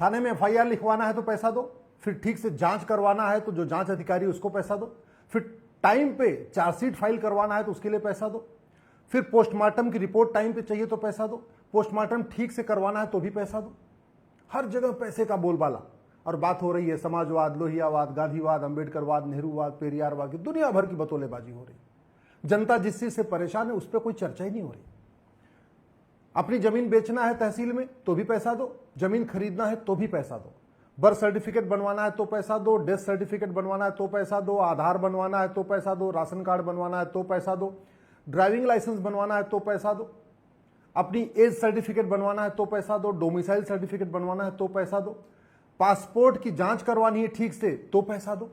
थाने में एफआईआर लिखवाना है तो पैसा दो, फिर ठीक से जांच करवाना है तो जो जांच अधिकारी उसको पैसा दो, फिर टाइम पे चार्जशीट फाइल करवाना है तो उसके लिए पैसा दो, फिर पोस्टमार्टम की रिपोर्ट टाइम पे चाहिए तो पैसा दो, पोस्टमार्टम ठीक से करवाना है तो भी पैसा दो। हर जगह पैसे का बोलबाला। और बात हो रही है समाजवाद, लोहियावाद, गांधीवाद, अंबेडकरवाद, नेहरूवाद, पेरियारवाद की दुनिया भर की बतौलेबाजी हो रही। जनता जिस चीज से परेशान है उस पर कोई चर्चा ही नहीं हो रही। अपनी जमीन बेचना है तहसील में तो भी पैसा दो, जमीन खरीदना है तो भी पैसा दो, बर्थ सर्टिफिकेट बनवाना है तो पैसा दो, डेथ सर्टिफिकेट बनवाना है तो पैसा दो, आधार बनवाना है तो पैसा दो, राशन कार्ड बनवाना है तो पैसा दो, ड्राइविंग लाइसेंस बनवाना है तो पैसा दो, अपनी एज सर्टिफिकेट बनवाना है तो पैसा दो, डोमिसाइल सर्टिफिकेट बनवाना है तो पैसा दो, पासपोर्ट की जांच करवानी है ठीक से तो पैसा दो।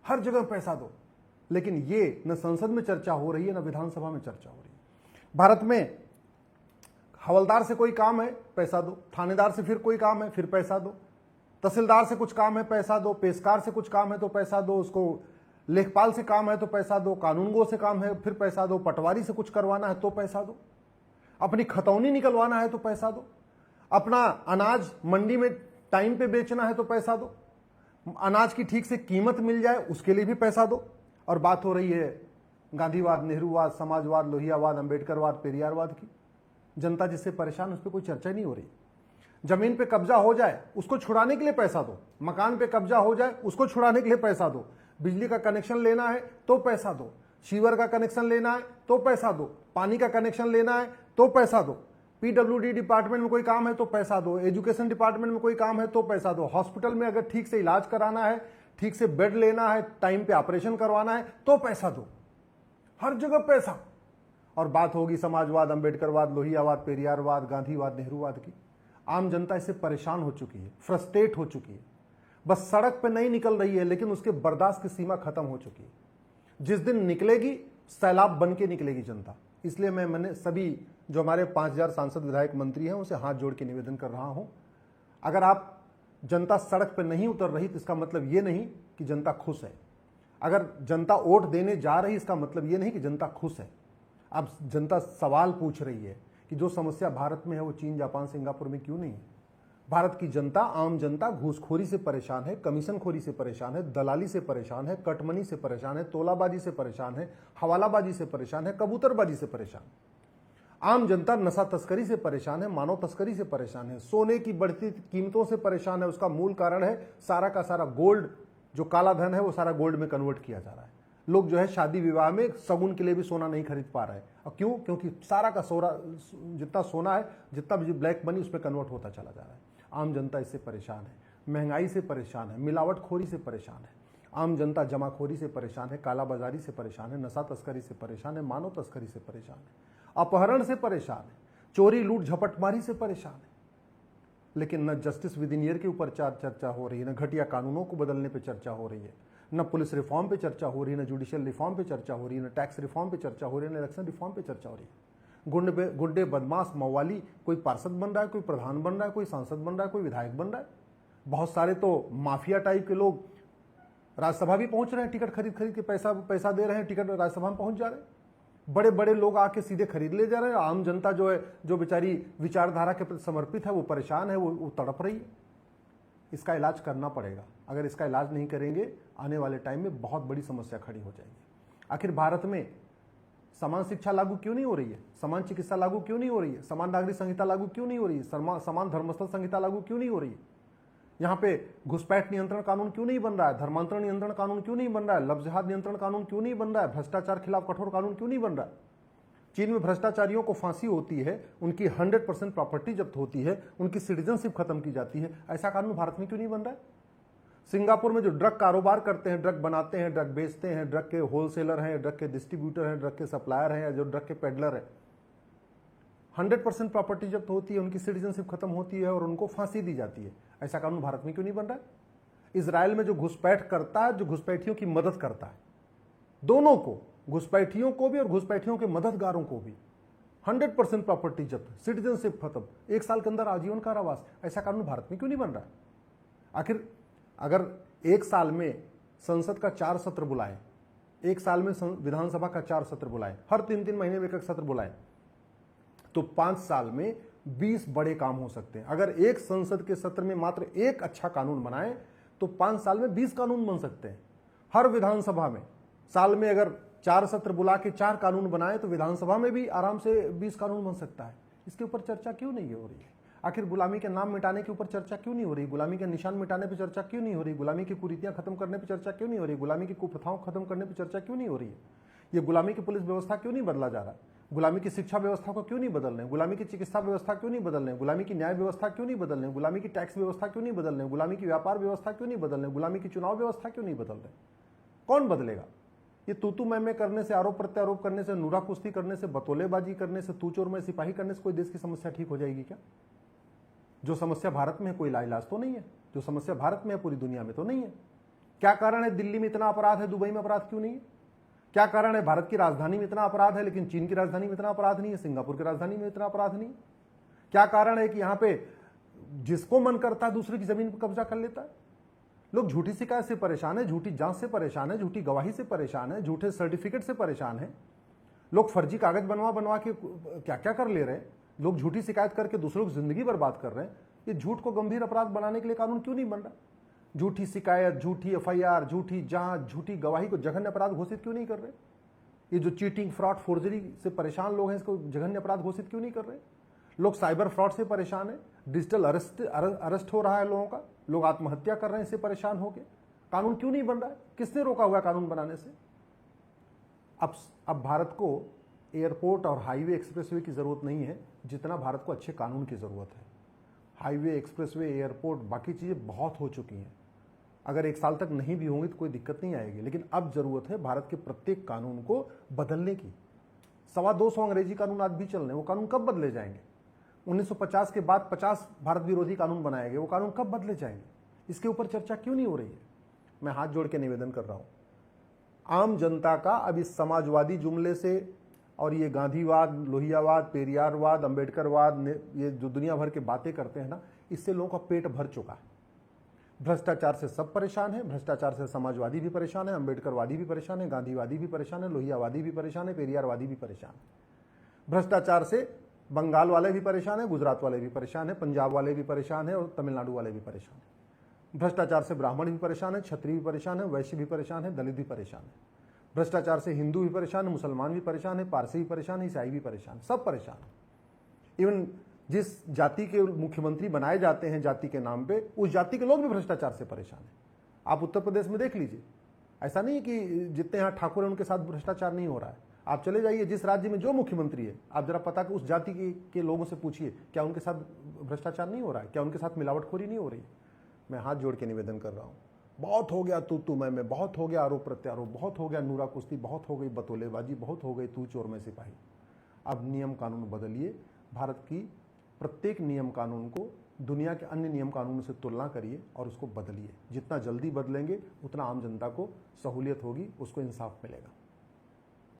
हर जगह पैसा दो। लेकिन ये न संसद में चर्चा हो रही है न विधानसभा में चर्चा हो रही है। भारत में हवलदार से कोई काम है पैसा दो, थानेदार से फिर कोई काम है फिर पैसा दो, तहसीलदार से कुछ काम है पैसा दो, पेशकार से कुछ काम है तो पैसा दो, उसको लेखपाल से काम है तो पैसा दो, कानूनगो से काम है फिर पैसा दो, पटवारी से कुछ करवाना है तो पैसा दो, अपनी खतौनी निकलवाना है तो पैसा दो, अपना अनाज मंडी में टाइम पे बेचना है तो पैसा दो, अनाज की ठीक से कीमत मिल जाए उसके लिए भी पैसा दो। और बात हो रही है गांधीवाद, नेहरूवाद, समाजवाद, लोहियावाद, अंबेडकरवाद, पेरियारवाद की। जनता जिससे परेशान उस पर कोई चर्चा नहीं हो रही। जमीन पे कब्जा हो जाए उसको छुड़ाने के लिए पैसा दो, मकान पे कब्जा हो जाए उसको छुड़ाने के लिए पैसा दो, बिजली का कनेक्शन लेना है तो पैसा दो, सीवर का कनेक्शन लेना है तो पैसा दो, पानी का कनेक्शन लेना है तो पैसा दो, पीडब्ल्यूडी डिपार्टमेंट में कोई काम है तो पैसा दो, एजुकेशन डिपार्टमेंट में कोई काम है तो पैसा दो, हॉस्पिटल में अगर ठीक से इलाज कराना है, ठीक से बेड लेना है, टाइम पे ऑपरेशन करवाना है तो पैसा दो। हर जगह पैसा। और बात होगी समाजवाद, अंबेडकरवाद, लोहियावाद, पेरियारवाद, गांधीवाद, नेहरूवाद की। आम जनता इससे परेशान हो चुकी है, फ्रस्ट्रेट हो चुकी है, बस सड़क पे नहीं निकल रही है लेकिन उसके बर्दाश्त की सीमा खत्म हो चुकी है। जिस दिन निकलेगी सैलाब बन के निकलेगी जनता। इसलिए मैंने सभी जो हमारे 5000 सांसद, विधायक, मंत्री हैं उनसे हाथ जोड़ के निवेदन कर रहा हूं, अगर आप जनता सड़क पर नहीं उतर रही तो इसका मतलब ये नहीं कि जनता खुश है। अगर जनता वोट देने जा रही इसका मतलब ये नहीं कि जनता खुश है। अब जनता सवाल पूछ रही है कि जो समस्या भारत में है वो चीन, जापान, सिंगापुर में क्यों नहीं है। भारत की जनता, आम जनता घूसखोरी से परेशान है, कमीशनखोरी से परेशान है, दलाली से परेशान है, कटमनी से परेशान है, तोलाबाजी से परेशान है, हवालाबाजी से परेशान है, कबूतरबाजी से परेशान। आम जनता नशा तस्करी से परेशान है, मानव तस्करी से परेशान है, सोने की बढ़ती कीमतों से परेशान है। उसका मूल कारण है सारा का सारा गोल्ड, जो काला धन है वो सारा गोल्ड में कन्वर्ट किया जा रहा है। लोग जो है शादी विवाह में शगुन के लिए भी सोना नहीं खरीद पा रहे हैं। और क्यों? क्योंकि सारा का जितना सोना है, जितना भी ब्लैक मनी उस पर कन्वर्ट होता चला जा रहा है। आम जनता इससे परेशान है, महंगाई से परेशान है, मिलावटखोरी से परेशान है। आम जनता जमाखोरी से परेशान है, कालाबाजारी से परेशान है, नशा तस्करी से परेशान है, मानव तस्करी से परेशान है, अपहरण से परेशान है, चोरी लूट झपटमारी से परेशान है। लेकिन न जस्टिस विद इन ईयर के ऊपर चर्चा हो रही है, न घटिया कानूनों को बदलने पर चर्चा हो रही है, न पुलिस रिफॉर्म पे चर्चा हो रही है, न जुडिशियल रिफॉर्म पे चर्चा हो रही है, न टैक्स रिफॉर्म पे चर्चा हो रही है, न इलेक्शन रिफॉर्म पे चर्चा हो रही है। गुंडे, बदमाश, मवाली, कोई पार्षद बन रहा है, कोई प्रधान बन रहा है, कोई सांसद बन रहा है, कोई विधायक बन रहा है। बहुत सारे तो माफिया टाइप के लोग राज्यसभा भी पहुंच रहे हैं, टिकट खरीद के पैसा दे रहे हैं, टिकट राज्यसभा में पहुंच जा रहे हैं। बड़े बड़े लोग आके सीधे खरीद ले जा रहे हैं। आम जनता जो है, जो बेचारी विचारधारा के प्रति समर्पित है, वो परेशान है, वो तड़प रही है। इसका इलाज करना पड़ेगा। अगर इसका इलाज नहीं करेंगे आने वाले टाइम में बहुत बड़ी समस्या खड़ी हो जाएगी। आखिर भारत में समान शिक्षा लागू क्यों नहीं हो रही है? समान चिकित्सा लागू क्यों नहीं हो रही है? समान नागरिक संहिता लागू क्यों नहीं हो रही है? समान धर्मस्थल संहिता लागू क्यों नहीं हो रही है? यहाँ पे घुसपैठ नियंत्रण कानून क्यों नहीं बन रहा है? धर्मांतरण नियंत्रण कानून क्यों नहीं बन रहा है? लव जिहाद नियंत्रण कानून क्यों नहीं बन रहा है? भ्रष्टाचार खिलाफ कठोर कानून क्यों नहीं बन रहा है? चीन में भ्रष्टाचारियों को फांसी होती है, उनकी 100% प्रॉपर्टी जब्त होती है, उनकी सिटीजनशिप खत्म की जाती है। ऐसा कानून भारत में क्यों नहीं बन रहा है? सिंगापुर में जो ड्रग कारोबार करते हैं, ड्रग बनाते हैं, ड्रग बेचते हैं, ड्रग के होलसेलर हैं, ड्रग के डिस्ट्रीब्यूटर हैं, ड्रग के सप्लायर हैं, या जो ड्रग के पेडलर हैं, 100% प्रॉपर्टी जब्त होती है, उनकी सिटीजनशिप खत्म होती है और उनको फांसी दी जाती है। ऐसा कानून भारत में क्यों नहीं बन रहा है? इजराइल में जो घुसपैठ करता है, जो घुसपैठियों की मदद करता है, दोनों को, घुसपैठियों को भी और घुसपैठियों के मददगारों को भी 100% प्रॉपर्टी जब्त, सिटीजनशिप खत्म, 1 साल के अंदर आजीवन कारावास। ऐसा कानून भारत में क्यों नहीं बन रहा है? आखिर अगर 1 साल में संसद का 4 सत्र बुलाए, 1 साल में विधानसभा का 4 सत्र बुलाए, हर 3-3 महीने में 1 सत्र बुलाए, तो 5 साल में 20 बड़े काम हो सकते हैं। अगर एक संसद के सत्र में मात्र एक अच्छा कानून बनाए तो 5 साल में 20 कानून बन सकते हैं। हर विधानसभा में साल में अगर 4 सत्र बुला के 4 कानून बनाए तो विधानसभा में भी आराम से 20 कानून बन सकता है। इसके ऊपर चर्चा क्यों नहीं हो रही है? आखिर गुलामी के नाम मिटाने के ऊपर चर्चा क्यों नहीं हो रही? गुलामी के निशान मिटाने पर चर्चा क्यों नहीं हो रही? गुलामी की कुरीतियां खत्म करने पर चर्चा क्यों नहीं हो रही? गुलामी की कुप्रथाओं खत्म करने पर चर्चा क्यों नहीं हो रही है? ये गुलामी की पुलिस व्यवस्था क्यों नहीं बदला जा रहा? गुलामी की शिक्षा व्यवस्था को क्यों नहीं बदल रहे? गुलामी की चिकित्सा व्यवस्था क्यों नहीं बदल रहे? गुलामी की न्याय व्यवस्था क्यों नहीं बदल रहे? गुलामी की टैक्स व्यवस्था क्यों नहीं बदल रहे? गुलामी की व्यापार व्यवस्था क्यों नहीं बदल रहे? गुलामी की चुनाव व्यवस्था क्यों नहीं बदल रहे? कौन बदलेगा? ये तू मैं करने से, आरोप प्रत्यारोप करने से, नूरा कुश्ती करने से, बतौलेबाजी करने से, तू चोर में सिपाही करने से कोई देश की समस्या ठीक हो जाएगी क्या? जो समस्या भारत में है कोई इलाज तो नहीं है। जो समस्या भारत में है पूरी दुनिया में तो नहीं है। क्या कारण है दिल्ली में इतना अपराध है, दुबई में अपराध क्यों नहीं है? क्या कारण है भारत की राजधानी में इतना अपराध है लेकिन चीन की राजधानी में इतना अपराध नहीं है, सिंगापुर की राजधानी में इतना अपराध नहीं? क्या कारण है कि यहां पे जिसको मन करता है दूसरे की जमीन पर कब्जा कर लेता है? लोग झूठी शिकायत से परेशान है, झूठी जांच से परेशान है, झूठी गवाही से परेशान है, झूठे सर्टिफिकेट से परेशान है। लोग फर्जी कागज बनवा के क्या क्या कर ले रहे हैं। लोग झूठी शिकायत करके दूसरों की जिंदगी बर्बाद कर रहे हैं। ये झूठ को गंभीर अपराध बनाने के लिए कानून क्यों नहीं बन रहा? झूठी शिकायत, झूठी एफआईआर, झूठी जांच, झूठी गवाही को जघन्य अपराध घोषित क्यों नहीं कर रहे? ये जो चीटिंग, फ्रॉड, फोर्जरी से परेशान लोग हैं इसको जघन्य अपराध घोषित क्यों नहीं कर रहे? लोग साइबर फ्रॉड से परेशान है, डिजिटल अरेस्ट हो रहा है लोगों का, लोग आत्महत्या कर रहे हैं इससे परेशान होकर। कानून क्यों नहीं बन रहा है? किसने रोका हुआ है कानून बनाने से? अब भारत को एयरपोर्ट और हाईवे एक्सप्रेसवे की जरूरत नहीं है जितना भारत को अच्छे कानून की जरूरत है। हाईवे, एक्सप्रेसवे, एयरपोर्ट, बाकी चीजें बहुत हो चुकी हैं। अगर 1 साल तक नहीं भी होंगी तो कोई दिक्कत नहीं आएगी, लेकिन अब जरूरत है भारत के प्रत्येक कानून को बदलने की। 250 अंग्रेजी कानून आज भी चल रहे हैं, वो कानून कब बदले जाएंगे? 1950 के बाद 50 भारत विरोधी कानून बनाए गए, वो कानून कब बदले जाएंगे? इसके ऊपर चर्चा क्यों नहीं हो रही है? मैं हाथ जोड़ के निवेदन कर रहा हूं आम जनता का। अब इस समाजवादी जुमले से और ये गांधीवाद, लोहियावाद, पेरियारवाद, अंबेडकरवाद, ये जो दुनिया भर के बातें करते हैं ना, इससे लोगों का पेट भर चुका है। भ्रष्टाचार से सब परेशान है। भ्रष्टाचार से समाजवादी भी परेशान है, अंबेडकरवादी भी परेशान है, गांधीवादी भी परेशान है, लोहियावादी भी परेशान है, पेरियारवादी भी परेशान है। भ्रष्टाचार से बंगाल वाले भी परेशान है, गुजरात वाले भी परेशान है, पंजाब वाले भी परेशान है और तमिलनाडु वाले भी परेशान है। भ्रष्टाचार से ब्राह्मण भी परेशान है, क्षत्रिय भी परेशान है, वैश्य भी परेशान है, दलित भी परेशान है। भ्रष्टाचार से हिंदू भी परेशान है, मुसलमान भी परेशान है, पारसी भी परेशान है, ईसाई भी परेशान, सब परेशान है। इवन जिस जाति के मुख्यमंत्री बनाए जाते हैं जाति के नाम पे, उस जाति के लोग भी भ्रष्टाचार से परेशान हैं। आप उत्तर प्रदेश में देख लीजिए, ऐसा नहीं कि जितने यहाँ ठाकुर हैं उनके साथ भ्रष्टाचार नहीं हो रहा है। आप चले जाइए जिस राज्य में जो मुख्यमंत्री है, आप जरा पता कि उस जाति के लोगों से पूछिए क्या उनके साथ भ्रष्टाचार नहीं हो रहा है, क्या उनके साथ मिलावटखोरी नहीं हो रही है। मैं हाथ जोड़ के निवेदन कर रहा हूँ, बहुत हो गया तू मैं, बहुत हो गया आरोप प्रत्यारोप, बहुत हो गया नूरा कुश्ती, बहुत हो गई बतौलेबाजी, बहुत हो गई तू चोर में सिपाही। अब नियम कानून बदलिए। भारत की प्रत्येक नियम कानून को दुनिया के अन्य नियम कानूनों से तुलना करिए और उसको बदलिए। जितना जल्दी बदलेंगे उतना आम जनता को सहूलियत होगी, उसको इंसाफ मिलेगा।